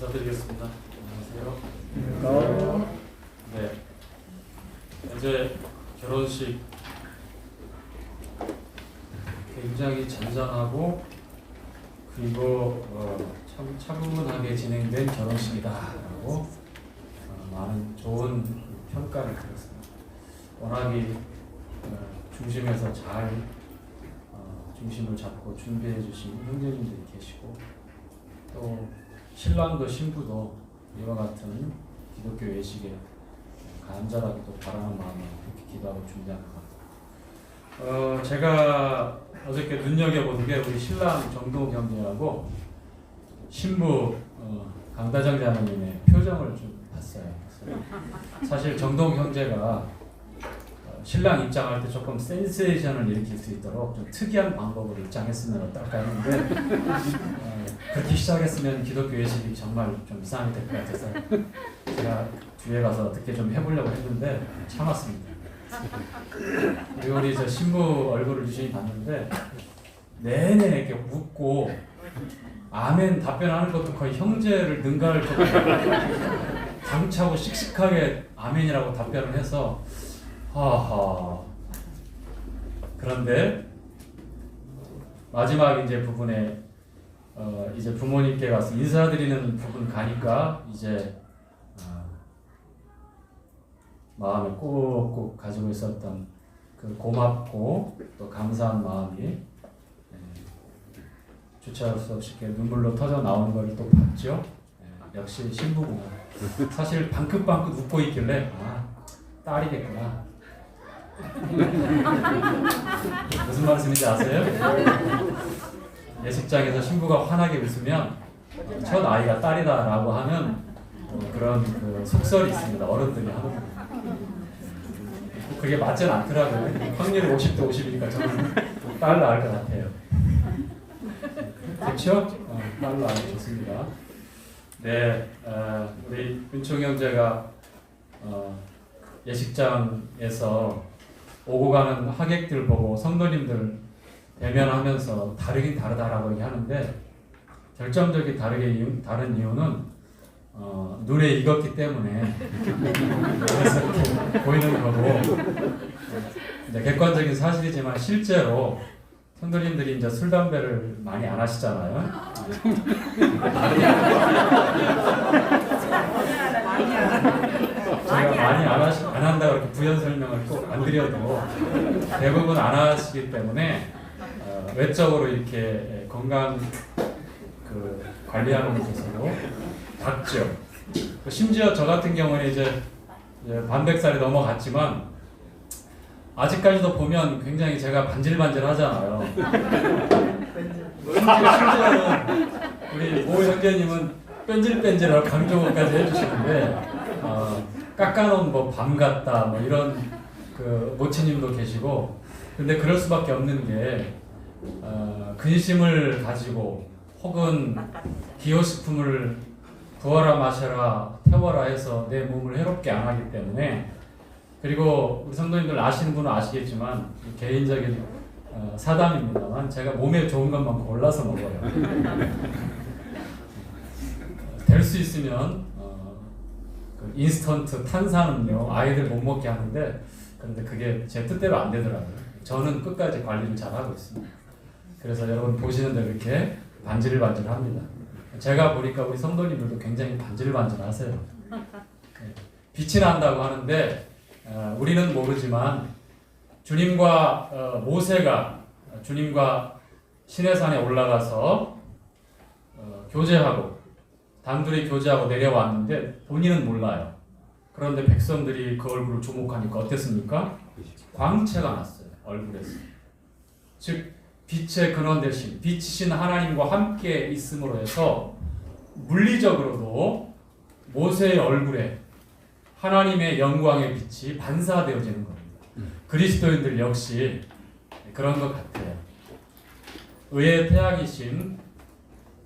인사드리겠습니다. 안녕하세요. 네, 이제 결혼식 굉장히 잔잔하고 그리고 참 차분하게 진행된 결혼식이다라고 많은 좋은 평가를 들었습니다. 워낙에 중심에서 잘 중심을 잡고 준비해 주신 형제님들이 계시고 또 신랑도 신부도 이와 같은 기독교 예식에 간절하게도 바라는 마음에 그렇게 기도하고 준비한 것 같아요. 제가 어저께 눈여겨본 게 우리 신랑 정동 형제하고 신부 강다정 자매님의 표정을 좀 봤어요. 사실 정동 형제가 신랑 입장할 때 조금 센세이션을 일으킬 수 있도록 좀 특이한 방법으로 입장했으면 어떨까 했는데 그렇게 시작했으면 기독교 예식이 정말 좀 이상하게 될 것 같아서 제가 뒤에 가서 어떻게 좀 해보려고 했는데 참았습니다. 그리고 우리 저 신부 얼굴을 유심히 봤는데 내내 이렇게 웃고 아멘 답변하는 것도 거의 형제를 능가할 정도로 당차고 씩씩하게 아멘이라고 답변을 해서 하하. 그런데 마지막 이제 부분에 이제 부모님께 가서 인사드리는 부분 가니까 이제 마음에 꾹꾹 가지고 있었던 그 고맙고 또 감사한 마음이 주체할 수 없이 이렇게 눈물로 터져 나오는 걸 또 봤죠. 역시 신부구나. 사실 방긋방긋 웃고 있길래 딸이겠구나. 무슨 말씀인지 아세요? 예식장에서 신부가 환하게 웃으면 첫 아이가 딸이다라고 하는 그런 그 속설이 있습니다. 어른들이 하는. 그게 맞진 않더라고요. 확률이 50대 50이니까 저는 딸 낳을 것 같아요. 그렇죠? 딸 낳으면 좋습니다. 네, 우리 은총 형제가 예식장에서 오고 가는 하객들 보고 성도님들 대면하면서 다르긴 다르다라고 얘기하는데 결정적인 다른 이유는 눈에 익었기 때문에 그래서 이렇게 보이는 거고 이제 객관적인 사실이지만 실제로 성도님들이 이제 술 담배를 많이 안 하시잖아요. 제가 많이 안 한다고 이렇게 부연 설명을 꼭 안 드려도 대부분 안 하시기 때문에 외적으로 이렇게 건강 그 관리하는 것으로 닥죠. 심지어 저 같은 경우는 이제 반백살이 넘어갔지만 아직까지도 보면 굉장히 제가 반질반질하잖아요. 실제로는 우리 모 형제님은 뺀질뺀질하고 강조까지 해주시는데 깎아놓은 뭐 밤 같다 뭐 이런 그 모치님도 계시고 근데 그럴 수밖에 없는 게 근심을 가지고 혹은 기호식품을 부어라 마셔라 태워라 해서 내 몸을 해롭게 안 하기 때문에 그리고 우리 성도님들 아시는 분은 아시겠지만 개인적인 사담입니다만 제가 몸에 좋은 것만 골라서 먹어요. 될 수 있으면 그 인스턴트 탄산음료 아이들 못 먹게 하는데 그런데 그게 제 뜻대로 안 되더라고요. 저는 끝까지 관리를 잘 하고 있습니다. 그래서 여러분 보시는 대로 이렇게 반질반질합니다. 제가 보니까 우리 성도님들도 굉장히 반질반질하세요. 빛이 난다고 하는데 우리는 모르지만 주님과 모세가 주님과 시내산에 올라가서 교제하고 단둘이 교제하고 내려왔는데 본인은 몰라요. 그런데 백성들이 그 얼굴을 주목하니까 어땠습니까? 광채가 났어요. 얼굴에서. 즉 빛의 근원 되신 빛이신 하나님과 함께 있음으로 해서 물리적으로도 모세의 얼굴에 하나님의 영광의 빛이 반사되어지는 겁니다. 그리스도인들 역시 그런 것 같아요. 의의 태양이신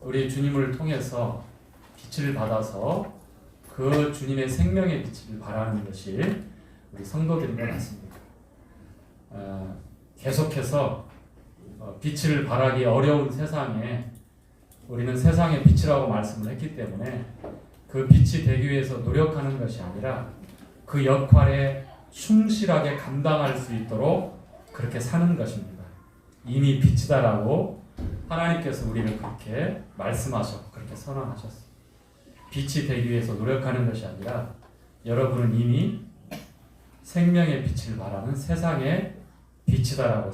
우리 주님을 통해서 빛을 받아서 그 주님의 생명의 빛을 발하는 것이 우리 성도들인 것 같습니다. 계속해서 빛을 발하기 어려운 세상에 우리는 세상의 빛이라고 말씀을 했기 때문에 그 빛이 되기 위해서 노력하는 것이 아니라 그 역할에 충실하게 감당할 수 있도록 그렇게 사는 것입니다. 이미 빛이다라고 하나님께서 우리를 그렇게 말씀하셨고 그렇게 선언하셨습니다. 빛이 되기 위해서 노력하는 것이 아니라 여러분은 이미 생명의 빛을 발하는 세상의 빛이다라고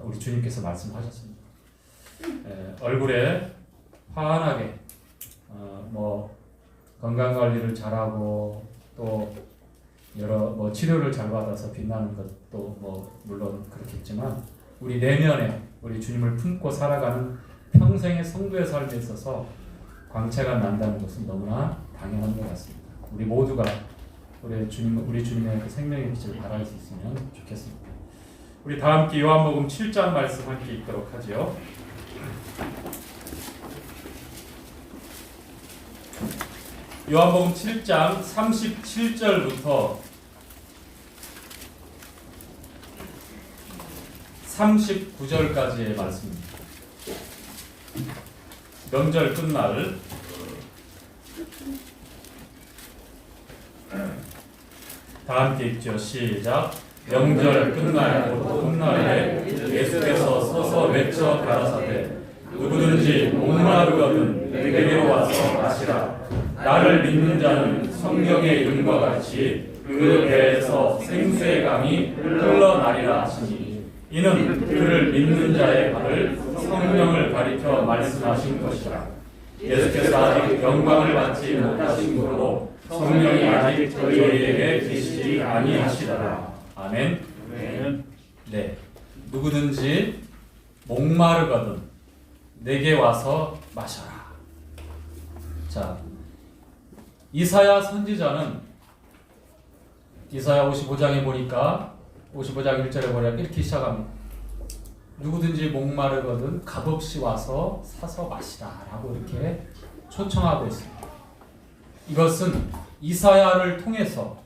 우리 주님께서 말씀하셨습니다. 얼굴에 환하게 건강 관리를 잘하고 또 여러 치료를 잘 받아서 빛나는 것도 물론 그렇겠지만 우리 내면에 우리 주님을 품고 살아가는 평생의 성도의 삶에 있어서 광채가 난다는 것은 너무나 당연한 것 같습니다. 우리 모두가 우리 주님의 그 생명의 빛을 발할 수 있으면 좋겠습니다. 우리 다 함께 요한복음 7장 말씀 함께 읽도록 하죠. 요한복음 7장 37절부터 39절까지의 말씀입니다. 명절 끝날 다 함께 읽죠. 시작. 명절 끝날 훗날에 예수께서 서서 외쳐 가라사대 누구든지 목마르거든 내게로 와서 마시라. 나를 믿는 자는 성경에 이름과 같이 그 배에서 생수의 강이 흘러나리라 하시니 이는 그를 믿는 자의 발을 성령을 가리켜 말씀하신 것이라. 예수께서 아직 영광을 받지 못하신 것으로 성령이 아직 저희에게 계시지 아니하시더라. 아멘. 네, 누구든지 목마르거든 내게 와서 마셔라. 자, 이사야 선지자는 이사야 55장에 보니까 55장 1절에 보니까 이렇게 시작합니다. 누구든지 목마르거든 값없이 와서 사서 마시라 라고 이렇게 초청하고 있습니다. 이것은 이사야를 통해서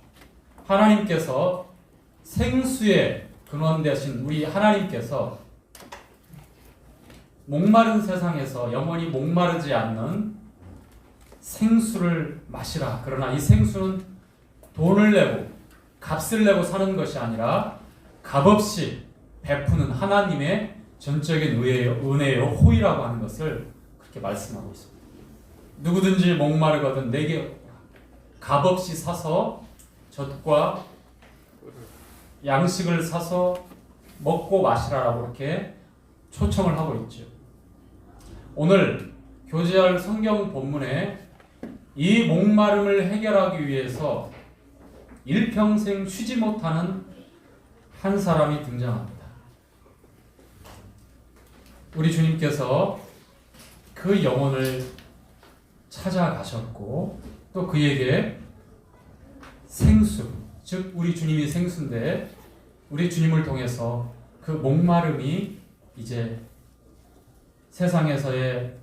하나님께서 생수의 근원 되신 우리 하나님께서 목마른 세상에서 영원히 목마르지 않는 생수를 마시라. 그러나 이 생수는 돈을 내고 값을 내고 사는 것이 아니라 값없이 베푸는 하나님의 전적인 은혜요 호의라고 하는 것을 그렇게 말씀하고 있습니다. 누구든지 목마르거든 내게 값없이 사서 젖과 양식을 사서 먹고 마시라라고 이렇게 초청을 하고 있죠. 오늘 교제할 성경 본문에 이 목마름을 해결하기 위해서 일평생 쉬지 못하는 한 사람이 등장합니다. 우리 주님께서 그 영혼을 찾아가셨고 또 그에게 생수, 즉 우리 주님이 생수인데 우리 주님을 통해서 그 목마름이 이제 세상에서의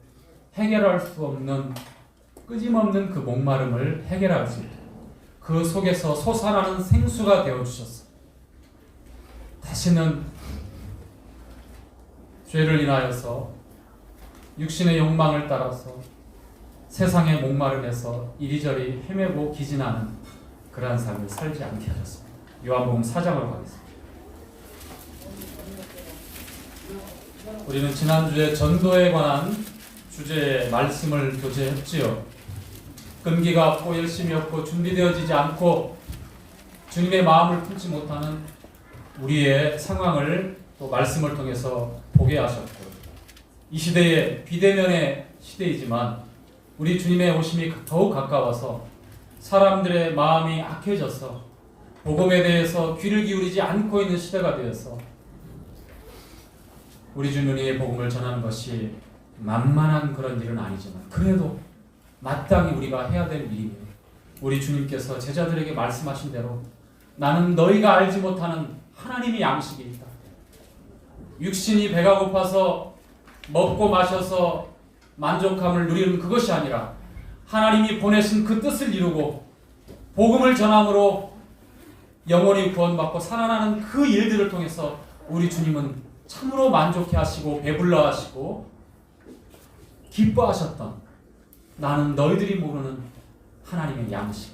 해결할 수 없는 끊임없는 그 목마름을 해결할 수 있도록 그 속에서 솟아나는 생수가 되어주셨어. 다시는 죄를 인하여서 육신의 욕망을 따라서 세상의 목마름에서 이리저리 헤매고 기진하는 그러한 삶을 살지 않게 하셨습니다. 요한복음 4장으로 가겠습니다. 우리는 지난주에 전도에 관한 주제의 말씀을 교제했지요. 끈기가 없고 열심이 없고 준비되어지지 않고 주님의 마음을 품지 못하는 우리의 상황을 또 말씀을 통해서 보게 하셨고 이 시대에 비대면의 시대이지만 우리 주님의 오심이 더욱 가까워서 사람들의 마음이 악해져서 복음에 대해서 귀를 기울이지 않고 있는 시대가 되어서 우리 주님의 복음을 전하는 것이 만만한 그런 일은 아니지만 그래도 마땅히 우리가 해야 될 일이며 우리 주님께서 제자들에게 말씀하신 대로 나는 너희가 알지 못하는 하나님의 양식이 있다. 육신이 배가 고파서 먹고 마셔서 만족함을 누리는 그것이 아니라 하나님이 보내신 그 뜻을 이루고 복음을 전함으로 영혼이 구원받고 살아나는 그 일들을 통해서 우리 주님은 참으로 만족해 하시고 배불러 하시고 기뻐하셨던 나는 너희들이 모르는 하나님의 양식.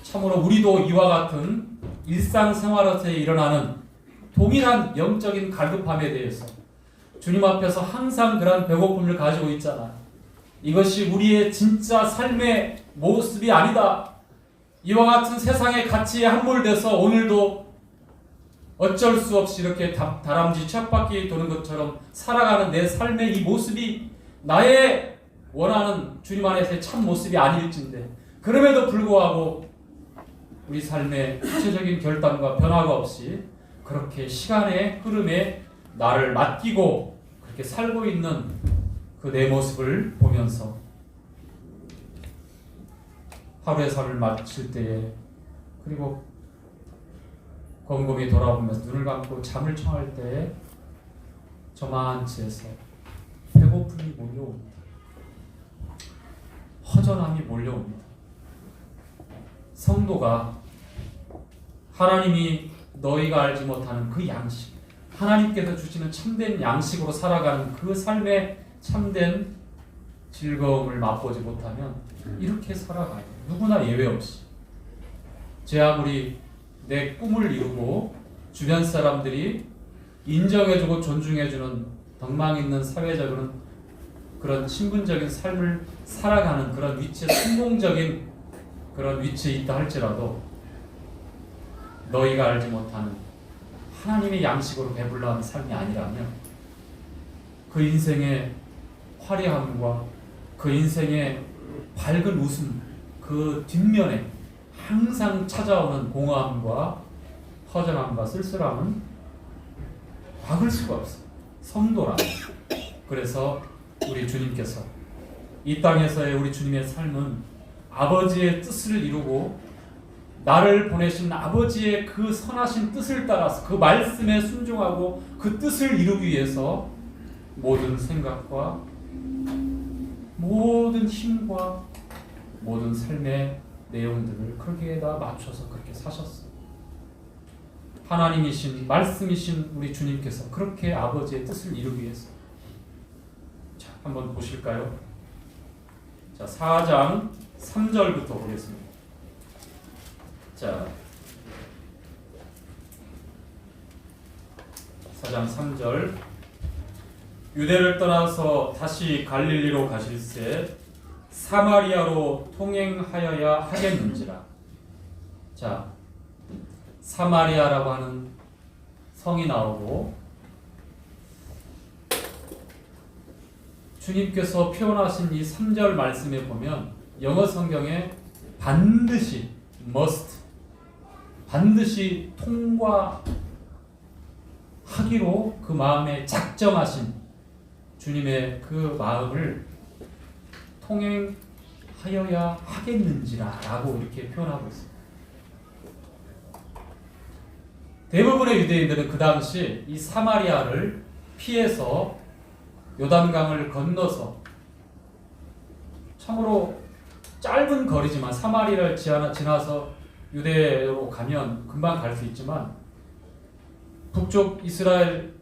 참으로 우리도 이와 같은 일상생활에서 일어나는 동일한 영적인 갈급함에 대해서 주님 앞에서 항상 그런 배고픔을 가지고 있잖아요. 이것이 우리의 진짜 삶의 모습이 아니다. 이와 같은 세상의 가치에 함몰돼서 오늘도 어쩔 수 없이 이렇게 다람쥐 쳇바퀴 도는 것처럼 살아가는 내 삶의 이 모습이 나의 원하는 주님 안에서의 참 모습이 아닐진데, 그럼에도 불구하고 우리 삶의 구체적인 결단과 변화가 없이 그렇게 시간의 흐름에 나를 맡기고 그렇게 살고 있는 그 내 모습을 보면서 하루의 삶을 마칠 때에, 그리고 곰곰이 돌아보면서 눈을 감고 잠을 청할 때에 저만치에서 배고픔이 몰려옵니다. 허전함이 몰려옵니다. 성도가 하나님이 너희가 알지 못하는 그 양식, 하나님께서 주시는 참된 양식으로 살아가는 그 삶의 참된 즐거움을 맛보지 못하면 이렇게 살아가요. 누구나 예외 없이. 제 아무리 내 꿈을 이루고 주변 사람들이 인정해주고 존중해주는 덕망 있는 사회적인 그런 신분적인 삶을 살아가는 그런 위치에, 성공적인 그런 위치에 있다 할지라도 너희가 알지 못하는 하나님의 양식으로 배불러하는 삶이 아니라면 그 인생의 화려함과 그 인생의 밝은 웃음, 그 뒷면에 항상 찾아오는 공허함과 허전함과 쓸쓸함은 막을 수가 없어요. 성도라. 그래서 우리 주님께서 이 땅에서의 우리 주님의 삶은 아버지의 뜻을 이루고 나를 보내신 아버지의 그 선하신 뜻을 따라서 그 말씀에 순종하고 그 뜻을 이루기 위해서 모든 생각과 모든 힘과 모든 삶의 내용들을 거기에다 맞춰서 그렇게 사셨어요. 하나님이신 말씀이신 우리 주님께서 그렇게 아버지의 뜻을 이루기 위해서. 자, 한번 보실까요? 자, 4장 3절부터 보겠습니다. 자, 4장 3절. 유대를 떠나서 다시 갈릴리로 가실새 사마리아로 통행하여야 하겠는지라. 자, 사마리아라고 하는 성이 나오고 주님께서 표현하신 이 3절 말씀에 보면 영어 성경에 반드시 must, 반드시 통과하기로 그 마음에 작정하신 주님의 그 마음을 통행하여야 하겠는지라 라고 이렇게 표현하고 있습니다. 대부분의 유대인들은 그 당시 이 사마리아를 피해서 요단강을 건너서, 참으로 짧은 거리지만 사마리아를 지나서 유대로 가면 금방 갈 수 있지만 북쪽 이스라엘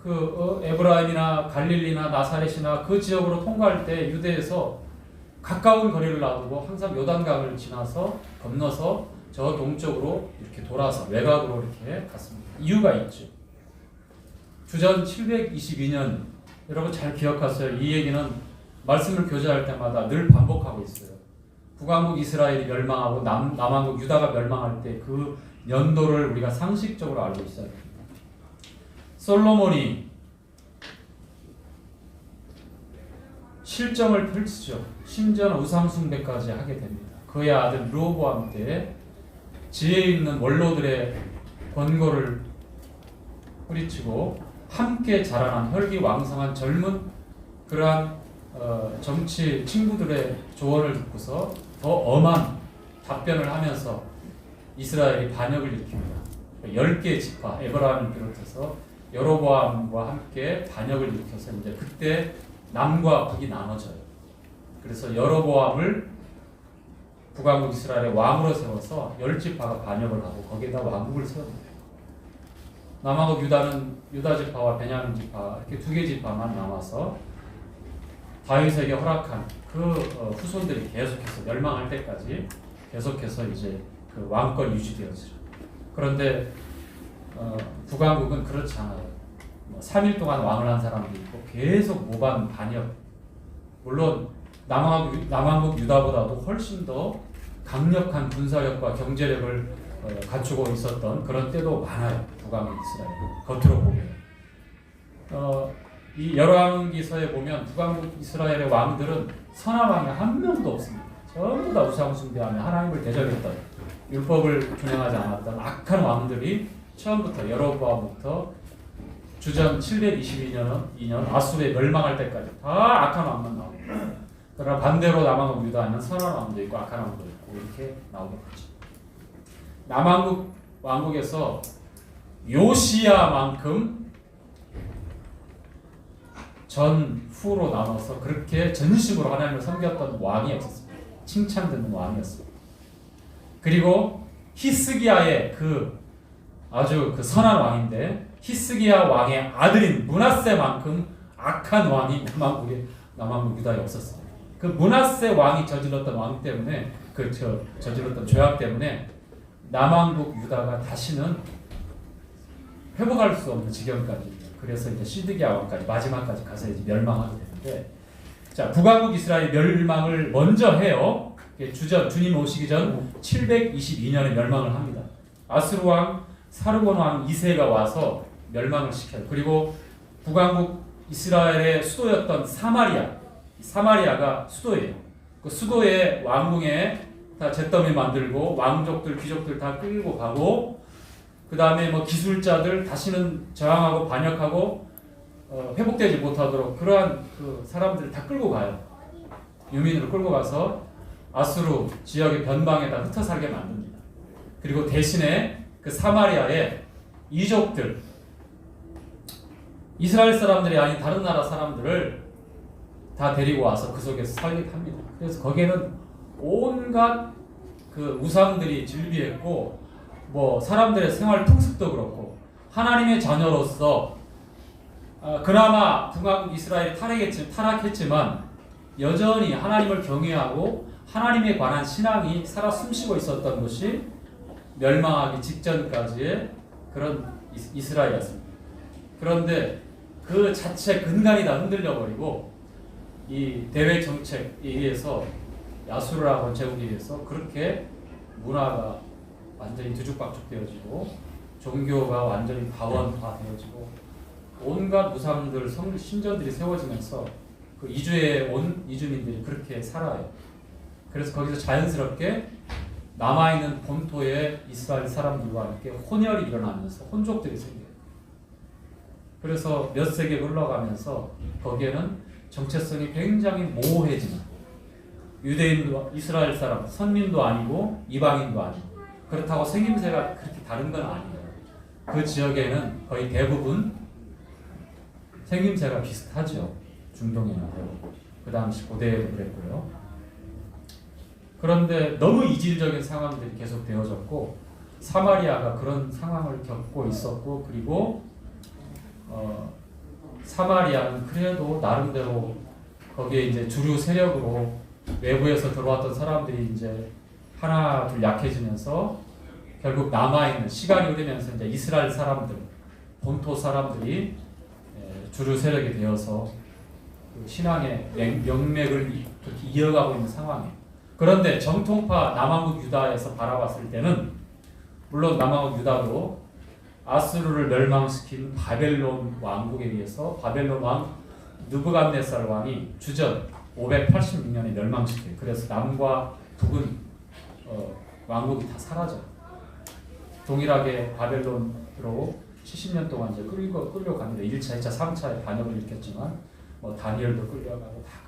에브라임이나 갈릴리나 나사렛이나 그 지역으로 통과할 때 유대에서 가까운 거리를 놔두고 항상 요단강을 지나서 건너서 저 동쪽으로 이렇게 돌아서 외곽으로 이렇게 갔습니다. 이유가 있죠. 주전 722년, 여러분 잘 기억하세요. 이 얘기는 말씀을 교제할 때마다 늘 반복하고 있어요. 북왕국 이스라엘이 멸망하고 남왕국 유다가 멸망할 때 그 연도를 우리가 상식적으로 알고 있어요. 솔로몬이 실정을 펼치죠. 심지어는 우상숭배까지 하게 됩니다. 그의 아들 르호보암 때 지혜 있는 원로들의 권고를 뿌리치고 함께 자라난 혈기왕성한 젊은 그러한 정치 친구들의 조언을 듣고서 더 엄한 답변을 하면서 이스라엘이 반역을 일으킵니다. 10개의 지파, 에브라임을 비롯해서 여로보암과 함께 반역을 일으켜서 이제 그때 남과 북이 나눠져요. 그래서 여로보암을 북왕국 이스라엘의 왕으로 세워서 10지파가 반역을 하고 거기에다 왕국을 세웁니다. 남왕국 유다는 유다 지파와 베냐민 지파 이렇게 2개 지파만 남아서 다윗에게 허락한 그 후손들이 계속해서 멸망할 때까지 계속해서 이제 그 왕권 유지되었죠. 그런데 북왕국은 그렇지 않아요. 3일 동안 왕을 한 사람도 있고 계속 모반 반역. 물론 남왕국 유다보다도 훨씬 더 강력한 군사력과 경제력을 갖추고 있었던 그런 때도 많아요. 북왕국 이스라엘 겉으로 보면. 이 열왕기서에 보면 북왕국 이스라엘의 왕들은 선한 왕이 한 명도 없습니다. 전부 다 우상 숭배하며 하나님을 대적했던, 율법을 준행하지 않았던 악한 왕들이 처음부터 여로보암부터 주전 722년 아수르에 멸망할 때까지 다 악한 왕만 나옵니다. 그러나 반대로 남왕국 유다는 선한 왕도 있고 악한 왕도 있고 이렇게 나오겠죠. 남왕국 왕국에서 요시야만큼 전후로 나눠서 그렇게 전식으로 하나님을 섬겼던 왕이 없었습니다. 칭찬 듣는 왕이었습니다. 그리고 히스기야의 아주 선한 왕인데 히스기야 왕의 아들인 므낫세만큼 악한 왕이 남왕국 유다에 없었습니다. 그 므낫세 왕이 저질렀던 왕 때문에 저질렀던 죄악 때문에 남왕국 유다가 다시는 회복할 수 없는 지경까지, 그래서 이제 시드기야 왕까지 마지막까지 가서 이제 멸망하게 되는데, 자, 북왕국 이스라엘 멸망을 먼저 해요. 주님 오시기 전 722년에 멸망을 합니다. 아수르 왕 사르곤 왕 2세가 와서 멸망을 시켜요. 그리고 북왕국 이스라엘의 수도였던 사마리아가 수도예요. 그 수도의 왕궁에 다 잿더미 만들고 왕족들 귀족들 다 끌고 가고, 그 다음에 기술자들 다시는 저항하고 반역하고 회복되지 못하도록 그러한 그 사람들을 다 끌고 가요. 유민으로 끌고 가서 아수르 지역의 변방에다 흩어 살게 만듭니다. 그리고 대신에 그 사마리아의 이족들, 이스라엘 사람들이 아닌 다른 나라 사람들을 다 데리고 와서 그 속에서 살게 합니다. 그래서 거기에는 온갖 그 우상들이 즐비했고, 사람들의 생활 풍습도 그렇고, 하나님의 자녀로서 그나마 북왕국 이스라엘이 타락했지만 여전히 하나님을 경외하고 하나님에 관한 신앙이 살아 숨쉬고 있었던 것이 멸망하기 직전까지의 그런 이스라엘이었습니다. 그런데 그 자체 근간이 다 흔들려버리고 이 대외 정책에 의해서, 야수르라고 제국에 의해서 그렇게 문화가 완전히 뒤죽박죽되어지고 종교가 완전히 다원화되어지고 온갖 우상들, 신전들이 세워지면서 그 이주에 온 이주민들이 그렇게 살아요. 그래서 거기서 자연스럽게 남아있는 본토의 이스라엘 사람들과 함께 혼혈이 일어나면서 혼족들이 생겨요. 그래서 몇 세기 흘러가면서 거기에는 정체성이 굉장히 모호해지는, 유대인도 이스라엘 사람, 선민도 아니고 이방인도 아니고, 그렇다고 생김새가 그렇게 다른 건 아니에요. 그 지역에는 거의 대부분 생김새가 비슷하죠. 중동이나 그 당시 고대에도 그랬고요. 그런데 너무 이질적인 상황들이 계속 되어졌고, 사마리아가 그런 상황을 겪고 있었고, 그리고 사마리아는 그래도 나름대로 거기에 이제 주류 세력으로 외부에서 들어왔던 사람들이 이제 하나 둘 약해지면서 결국 남아있는, 시간이 흐르면서 이제 이스라엘 사람들, 본토 사람들이 주류 세력이 되어서 그 신앙의 명맥을 그렇게 이어가고 있는 상황이에요. 그런데 정통파 남왕국 유다에서 바라봤을 때는, 물론 남왕국 유다도 아수르를 멸망시킨 바벨론 왕국에 의해서 바벨론 왕 느부갓네살 왕이 주전 586년에 멸망시켜요. 그래서 남과 북은 왕국이 다 사라져요. 동일하게 바벨론으로 70년 동안 이제 끌려갑니다. 1차, 2차, 3차에 반역을 일으켰지만 다니엘도 끌려가고 다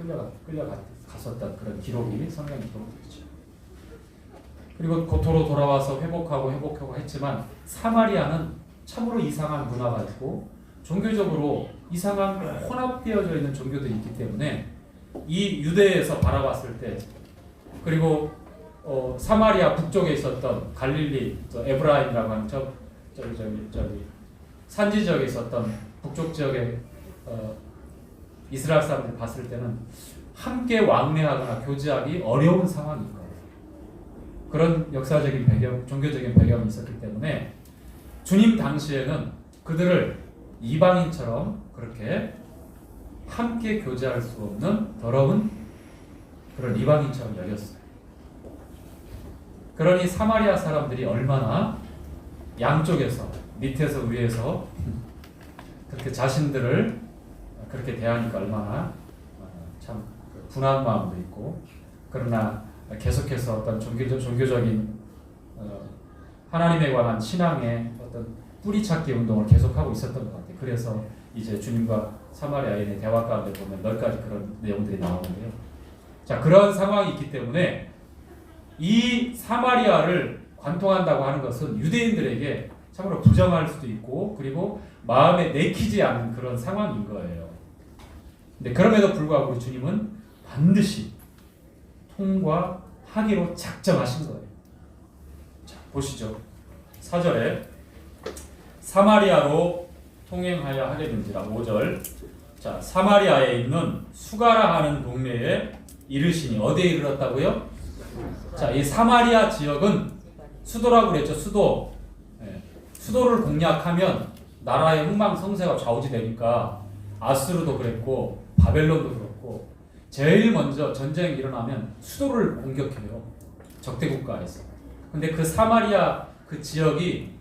끌려갔었던 그런 기록이 성경 기록이죠. 그리고 고토로 돌아와서 회복하고 했지만, 사마리아는 참으로 이상한 문화가 있고 종교적으로 이상한 혼합되어져 있는 종교들이 있기 때문에 이 유대에서 바라봤을 때, 그리고 사마리아 북쪽에 있었던 갈릴리, 에브라임이라고 하는 저기 산지 지역에 있었던 북쪽 지역의 이스라엘 사람들이 봤을 때는 함께 왕래하거나 교제하기 어려운 상황인 거예요. 그런 역사적인 배경, 종교적인 배경이 있었기 때문에 주님 당시에는 그들을 이방인처럼 그렇게 함께 교제할 수 없는 더러운 그런 이방인처럼 여겼어요. 그러니 사마리아 사람들이 얼마나 양쪽에서 밑에서 위에서 그렇게 자신들을 그렇게 대하니까 얼마나 참 분한 마음도 있고, 그러나 계속해서 어떤 종교적인 하나님에 관한 신앙의 어떤 뿌리찾기 운동을 계속하고 있었던 것 같아요. 그래서 이제 주님과 사마리아인의 대화 가운데 보면 몇 가지 그런 내용들이 나오는데요. 자, 그런 상황이 있기 때문에 이 사마리아를 관통한다고 하는 것은 유대인들에게 참으로 부정할 수도 있고, 그리고 마음에 내키지 않는 그런 상황인 거예요. 근데 그럼에도 불구하고 우리 주님은 반드시 통과하기로 작정하신 거예요. 자, 보시죠. 4절에 사마리아로 통행하여 하려는지라. 5절. 자, 사마리아에 있는 수가라 하는 동네에 이르시니. 어디에 이르렀다고요? 자, 이 사마리아 지역은 수도라고 그랬죠. 수도. 네. 수도를 공략하면 나라의 흥망성쇠가 좌우지되니까 아수르도 그랬고 바벨론도 그렇고 제일 먼저 전쟁이 일어나면 수도를 공격해요. 적대 국가에서. 근데 그 사마리아 그 지역이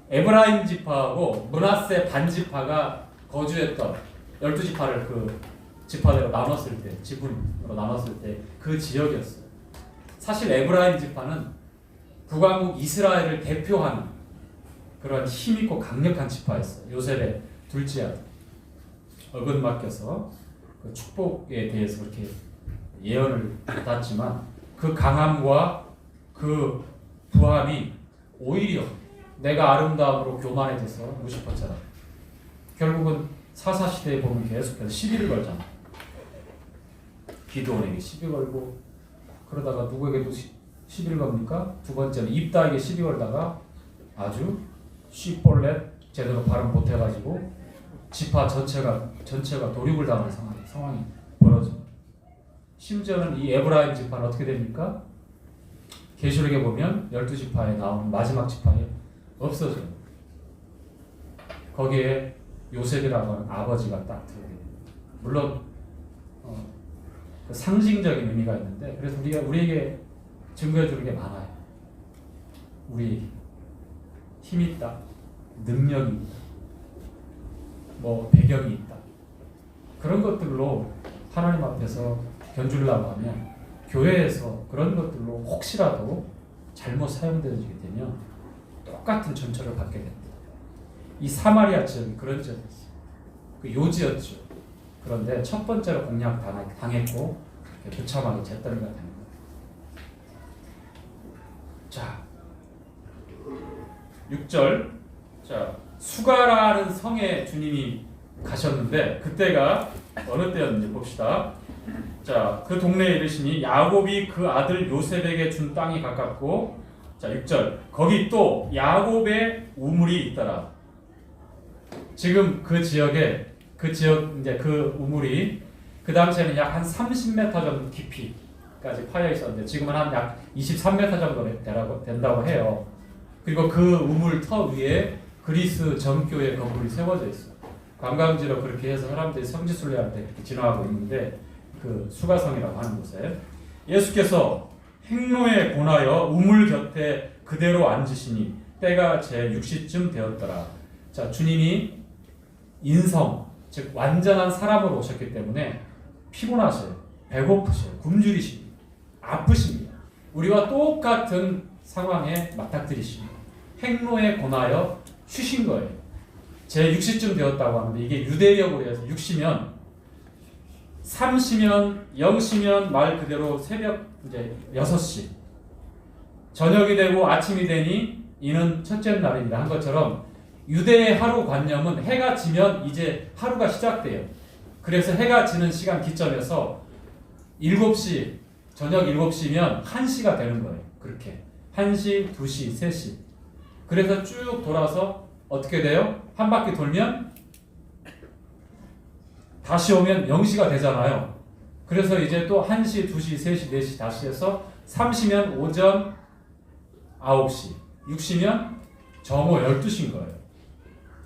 에브라임 지파하고 므낫세 반지파가 거주했던 12지파를 그 지파대로 나눴을 때, 지분으로 나눴을 때 그 지역이었어요. 사실 에브라임 지파는 북왕국 이스라엘을 대표하는 그런 힘있고 강력한 지파였어요. 요셉의 둘째 아들. 어긋맡겨서 그 축복에 대해서 그렇게 예언을 받았지만 그 강함과 그 부함이 오히려 내가 아름다움으로 교만해져서 무시퍼처럼 결국은 사사시대에 보면 계속해서 시비를 걸잖아. 기드온에게 시비 걸고, 그러다가 누구에게도 시비를 겁니까? 두 번째는 입다에게 시비 걸다가 아주 시볼렛 제대로 발음 못해가지고 지파 전체가 도륙을 당하는 상황이 벌어집니다. 심지어는 이 에브라임 지파는 어떻게 됩니까? 계시록에 보면 12지파에 나오는 마지막 지파에 없어져요. 거기에 요셉이라고 하는 아버지가 딱 들어요. 물론 그 상징적인 의미가 있는데, 그래서 우리에게 증거해 주는 게 많아요. 우리 힘이 있다, 능력이 있다, 뭐 배경이 있다, 그런 것들로 하나님 앞에서 견주려고 하면 교회에서 그런 것들로 혹시라도 잘못 사용되게 되면 똑같은 전처를 받게 됩니다. 이 사마리아 지역이 그런 지역이었어요. 그 요지였죠. 그런데 첫 번째로 공략 당했고 부참하게 잿더미가 되는 거예요. 자, 6절. 자, 수가라는 성에 주님이 가셨는데 그때가 어느 때였는지 봅시다. 자, 그 동네에 이르시니 야곱이 그 아들 요셉에게 준 땅이 가깝고, 자, 6절. 거기 또 야곱의 우물이 있더라. 지금 그 지역 이제 그 우물이 그 당시에는 약 한 30m 정도 깊이까지 파여 있었는데 지금은 한 약 23m 정도 된다고 해요. 그리고 그 우물 터 위에 그리스 정교회 건물이 세워져 있어요. 관광지로 그렇게 해서 사람들이 성지순례할 때 그렇게 지나가고 있는데, 그 수가성이라고 하는 곳에 예수께서 행로에 권하여 우물 곁에 그대로 앉으시니 때가 제 6시쯤 되었더라. 자, 주님이 인성, 즉 완전한 사람으로 오셨기 때문에 피곤하셔요. 배고프셔요. 굶주리십니다. 아프십니다. 우리와 똑같은 상황에 맞닥뜨리십니다. 행로에 권하여 쉬신 거예요. 제 6시쯤 되었다고 하는데 이게 유대력으로 해서 6시면 3시면 0시면 말 그대로 새벽 이제 6시, 저녁이 되고 아침이 되니 이는 첫째 날입니다 한 것처럼 유대의 하루 관념은 해가 지면 이제 하루가 시작돼요. 그래서 해가 지는 시간 기점에서 7시, 저녁 7시면 1시가 되는 거예요. 그렇게 1시, 2시, 3시. 그래서 쭉 돌아서 어떻게 돼요? 한 바퀴 돌면 다시 오면 0시가 되잖아요. 그래서 이제 또 1시, 2시, 3시, 4시 다시 해서 3시면 오전 9시, 6시면 정오 12시인 거예요.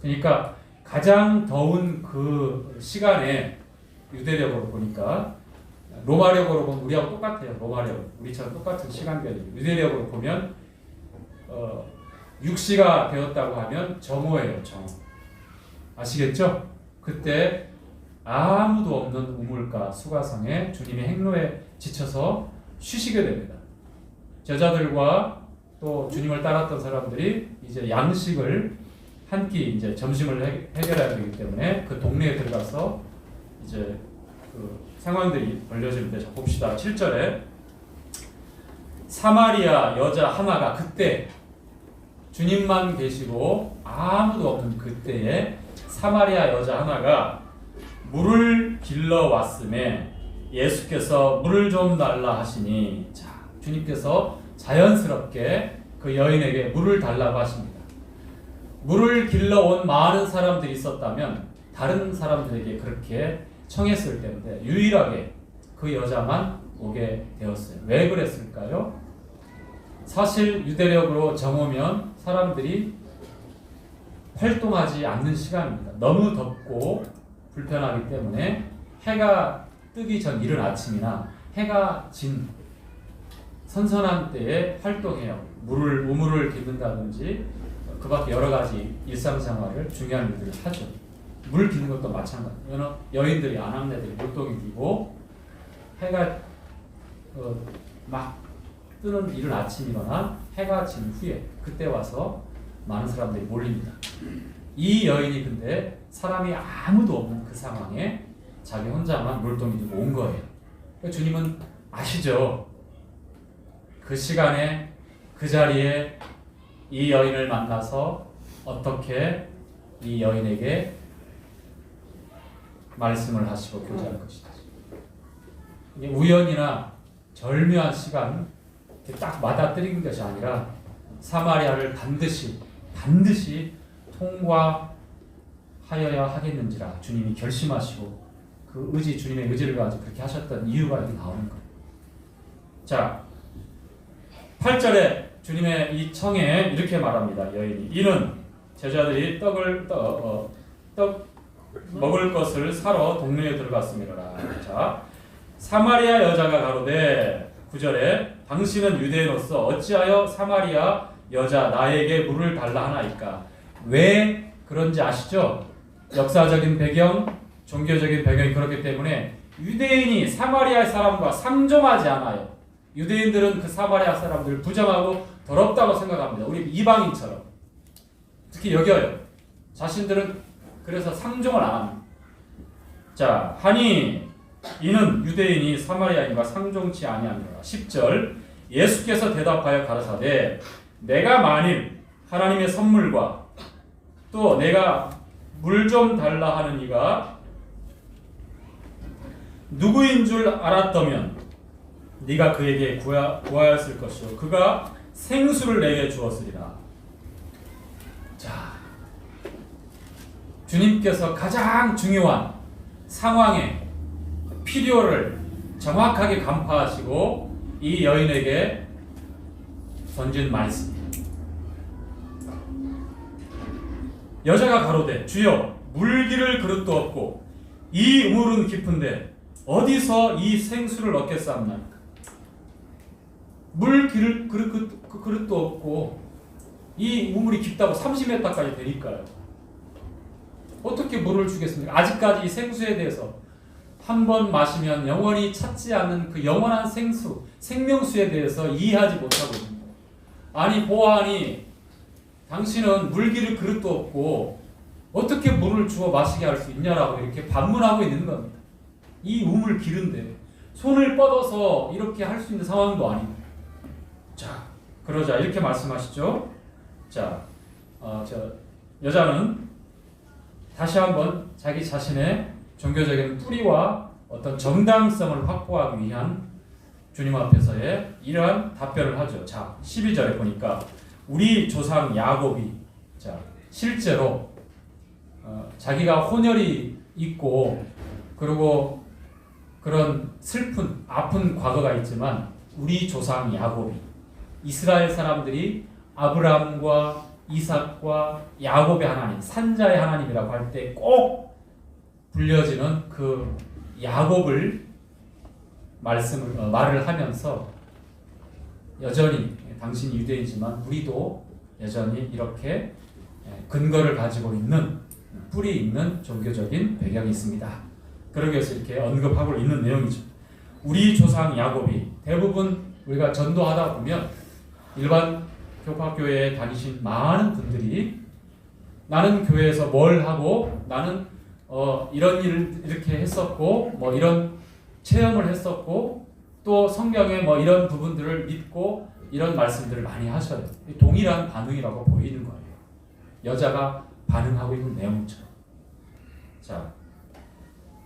그러니까 가장 더운 그 시간에 유대력으로 보니까 로마력으로 보면 우리하고 똑같아요. 로마력, 우리처럼 똑같은 시간별이에요. 유대력으로 보면 6시가 되었다고 하면 정오예요. 정오. 아시겠죠? 그때 아무도 없는 우물가 수가성에 주님의 행로에 지쳐서 쉬시게 됩니다. 제자들과 또 주님을 따랐던 사람들이 이제 양식을 한 끼 이제 점심을 해결해야 되기 때문에 그 동네에 들어가서 이제 그 상황들이 벌려지는데, 자 봅시다. 7절에 사마리아 여자 하나가, 그때 주님만 계시고 아무도 없는 그때에 사마리아 여자 하나가 물을 길러 왔음에 예수께서 물을 좀 달라 하시니, 자 주님께서 자연스럽게 그 여인에게 물을 달라고 하십니다. 물을 길러 온 많은 사람들이 있었다면 다른 사람들에게 그렇게 청했을 텐데 유일하게 그 여자만 오게 되었어요. 왜 그랬을까요? 사실 유대력으로 정오면 사람들이 활동하지 않는 시간입니다. 너무 덥고 불편하기 때문에 해가 뜨기 전 이른 아침이나 해가 진 선선한 때에 활동해요. 우물을 깃는다든지 그 밖에 여러 가지 일상생활을 중요한 일들을 하죠. 물 기는 것도 마찬가지예요. 여인들이, 아낙네들이 물동이 기고 해가 막 뜨는 이른 아침이거나 해가 진 후에 그때 와서 많은 사람들이 몰립니다. 이 여인이 근데 사람이 아무도 없는 그 상황에 자기 혼자만 물동이 들고 온 거예요. 주님은 아시죠? 그 시간에 그 자리에 이 여인을 만나서 어떻게 이 여인에게 말씀을 하시고 교제할 것이다. 이게 우연이나 절묘한 시간 딱 맞아떨린 것이 아니라 사마리아를 반드시 통과하여야 하겠는지라 주님이 결심하시고 그 의지, 주님의 의지를 가지고 그렇게 하셨던 이유가 여기 나오는 거예요. 자, 8절에 주님의 이 청에 이렇게 말합니다. 여인이, 이는 제자들이 떡 먹을 것을 사러 동네에 들어갔습니다. 자, 사마리아 여자가 가로되, 9절에 당신은 유대인으로서 어찌하여 사마리아 여자 나에게 물을 달라 하나이까? 왜 그런지 아시죠? 역사적인 배경, 종교적인 배경이 그렇기 때문에 유대인이 사마리아 사람과 상종하지 않아요. 유대인들은 그 사마리아 사람들을 부정하고 더럽다고 생각합니다. 우리 이방인처럼 특히 여겨요. 자신들은 그래서 상종을 안 합니다. 자, 하니 이는 유대인이 사마리아인과 상종치 아니하니라. 10절, 예수께서 대답하여 가라사대, 내가 만일 하나님의 선물과 또 내가 물 좀 달라 하는 이가 누구인 줄 알았다면 네가 그에게 구하였을 것이요 그가 생수를 내게 주었으리라. 자, 주님께서 가장 중요한 상황의 필요를 정확하게 간파하시고 이 여인에게 던진 말씀입니다. 여자가 가로되, 주여 물기를 그릇도 없고 이 우물은 깊은데 어디서 이 생수를 얻겠사옵나이까? 물 그릇도 없고 이 우물이 깊다고 30m까지 되니까요. 어떻게 물을 주겠습니까? 아직까지 이 생수에 대해서 한 번 마시면 영원히 찾지 않는 그 영원한 생수, 생명수에 대해서 이해하지 못하고 있습니다. 아니 보아하니 당신은 물기를 그릇도 없고 어떻게 물을 주어 마시게 할 수 있냐라고 이렇게 반문하고 있는 겁니다. 이 우물 기른데 손을 뻗어서 이렇게 할 수 있는 상황도 아니고. 자, 그러자 이렇게 말씀하시죠. 자, 여자는 다시 한번 자기 자신의 종교적인 뿌리와 어떤 정당성을 확보하기 위한 주님 앞에서의 이러한 답변을 하죠. 자, 12절에 보니까 우리 조상 야곱이 실제로 자기가 혼혈이 있고 그리고 그런 슬픈 아픈 과거가 있지만 우리 조상 야곱이 이스라엘 사람들이 아브라함과 이삭과 야곱의 하나님, 산자의 하나님이라고 할 때 꼭 불려지는 그 야곱을 말을 하면서 여전히 당신이 유대이지만 우리도 여전히 이렇게 근거를 가지고 있는 뿌리 있는 종교적인 배경이 있습니다. 그러기 위해서 이렇게 언급하고 있는 내용이죠. 우리 조상 야곱이 대부분 우리가 전도하다 보면 일반 교파교회에 다니신 많은 분들이 나는 교회에서 뭘 하고 나는 이런 일을 이렇게 했었고 뭐 이런 체험을 했었고 또 성경에 뭐 이런 부분들을 믿고 이런 말씀들을 많이 하셔요. 동일한 반응이라고 보이는 거예요. 여자가 반응하고 있는 내용처럼. 자,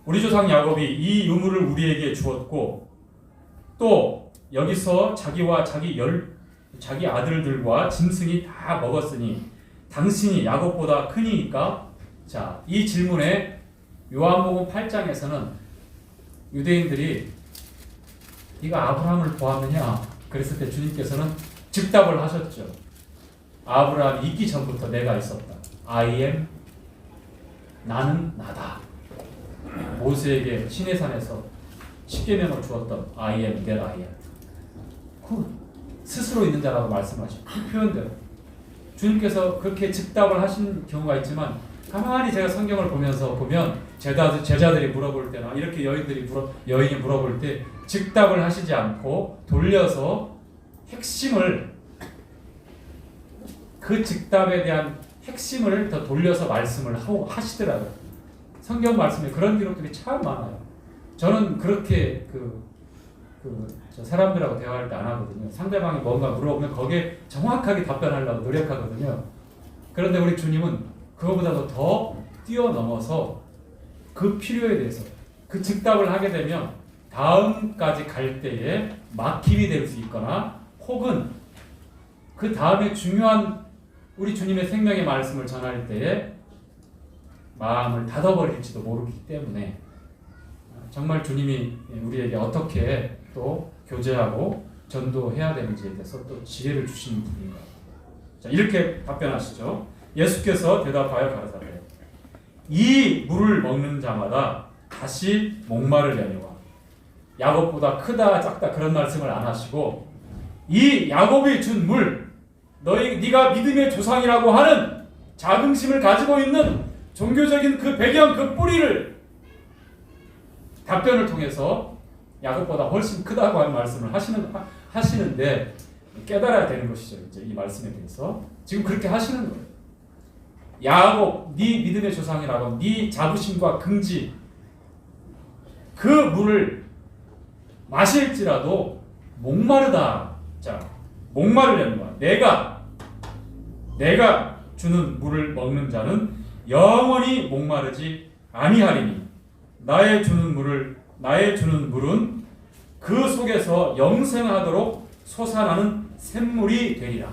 우리 조상 야곱이 이 유물을 우리에게 주었고 또 여기서 자기와 자기 아들들과 짐승이 다 먹었으니 당신이 야곱보다 크니까. 자, 이 질문에 요한복음 8장에서는 유대인들이 네가 아브라함을 보았느냐? 그랬을 때 주님께서는 즉답을 하셨죠. 아브라함이 있기 전부터 내가 있었다. I am, 나는 나다. 모세에게 시내산에서 십계명을 주었던 I am that I am. 그 스스로 있는 자라고 말씀하시고 그 표현대로 주님께서 그렇게 즉답을 하신 경우가 있지만 가만히 제가 성경을 보면서 보면 제자들이 물어볼 때나 이렇게 여인이 물어볼 때 즉답을 하시지 않고 돌려서 핵심을 그 즉답에 대한 핵심을 더 돌려서 말씀을 하시더라고요. 성경 말씀에 그런 기록들이 참 많아요. 저는 그렇게 저 사람들하고 대화할 때 안 하거든요. 상대방이 뭔가 물어보면 거기에 정확하게 답변하려고 노력하거든요. 그런데 우리 주님은 그거보다도 더 뛰어넘어서 그 필요에 대해서 그 즉답을 하게 되면 다음까지 갈 때에 막힘이 될 수 있거나 혹은 그 다음에 중요한 우리 주님의 생명의 말씀을 전할 때에 마음을 닫아버릴지도 모르기 때문에 정말 주님이 우리에게 어떻게 또 교제하고 전도해야 되는지에 대해서 또 지혜를 주시는 분인가. 자, 이렇게 답변하시죠. 예수께서 대답하여 가라사대 이 물을 먹는 자마다 다시 목마르려니와. 야곱보다 크다 작다 그런 말씀을 안 하시고 이 야곱이 준 물, 네가 믿음의 조상이라고 하는 자긍심을 가지고 있는 종교적인 그 배경, 그 뿌리를 답변을 통해서 야곱보다 훨씬 크다고 하는 말씀을 하시는데 깨달아야 되는 것이죠. 이제 이 말씀에 대해서 지금 그렇게 하시는 거예요. 야곱, 네 믿음의 조상이라고 네 자부심과 긍지 그 물을 마실지라도 목마르다. 자, 목마르려는 거야. 내가 주는 물을 먹는 자는 영원히 목마르지 아니하리니 나의 주는 물은 그 속에서 영생하도록 솟아나는 샘물이 되리라.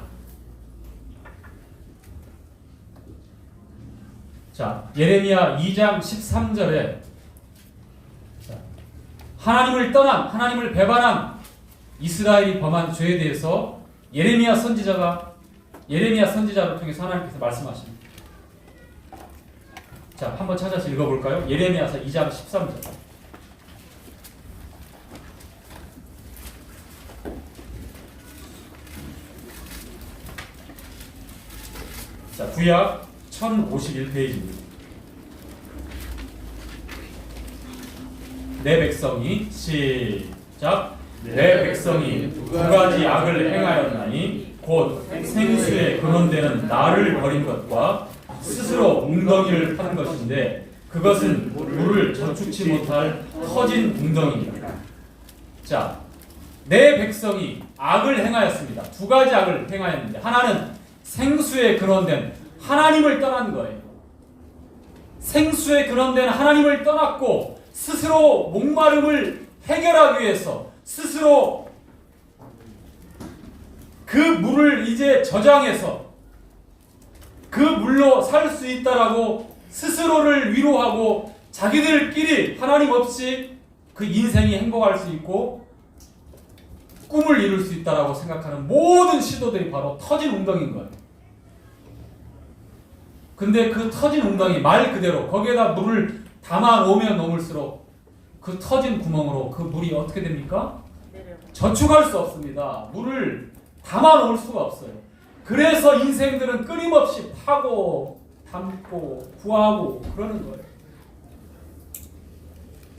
자, 예레미야 2장 13절에 하나님을 떠난, 하나님을 배반한 이스라엘이 범한 죄에 대해서 예레미야 선지자를 통해서 하나님께서 말씀하십니다. 자, 한번 찾아서 읽어볼까요? 예레미야서 2장 13절. 자, 구약 1051페이지입니다. 내 백성이 시작. 내 백성이 두 가지 악을 행하였나니 곧 생수에 근원되는 나를 버린 것과 스스로 웅덩이를 판 것인데 그것은 물을 저축치 못할 터진 웅덩이입니다. 자, 내 백성이 악을 행하였습니다. 두 가지 악을 행하였는데 하나는 생수에 근원된 하나님을 떠난 거예요. 생수에 근원된 하나님을 떠났고 스스로 목마름을 해결하기 위해서 스스로 그 물을 이제 저장해서 그 물로 살 수 있다라고 스스로를 위로하고 자기들끼리 하나님 없이 그 인생이 행복할 수 있고 꿈을 이룰 수 있다라고 생각하는 모든 시도들이 바로 터진 웅덩이인 거예요. 근데 그 터진 웅덩이 말 그대로 거기에다 물을 담아 놓으면 놓을수록 그 터진 구멍으로 그 물이 어떻게 됩니까? 저축할 수 없습니다. 물을 담아 놓을 수가 없어요. 그래서 인생들은 끊임없이 파고 담고 구하고 그러는 거예요.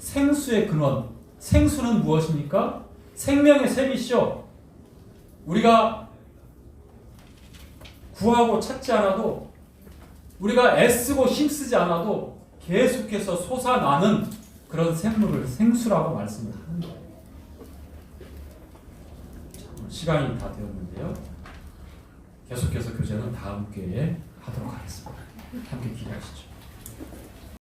생수의 근원, 생수는 무엇입니까? 생명의 샘이시죠. 우리가 구하고 찾지 않아도, 우리가 애쓰고 힘쓰지 않아도 계속해서 솟아나는 그런 샘물을 생수라고 말씀을 하는 거예요. 시간이 다 되었는데요. 계속해서 교제는 다음 기회에 하도록 하겠습니다. 함께 기도하시죠.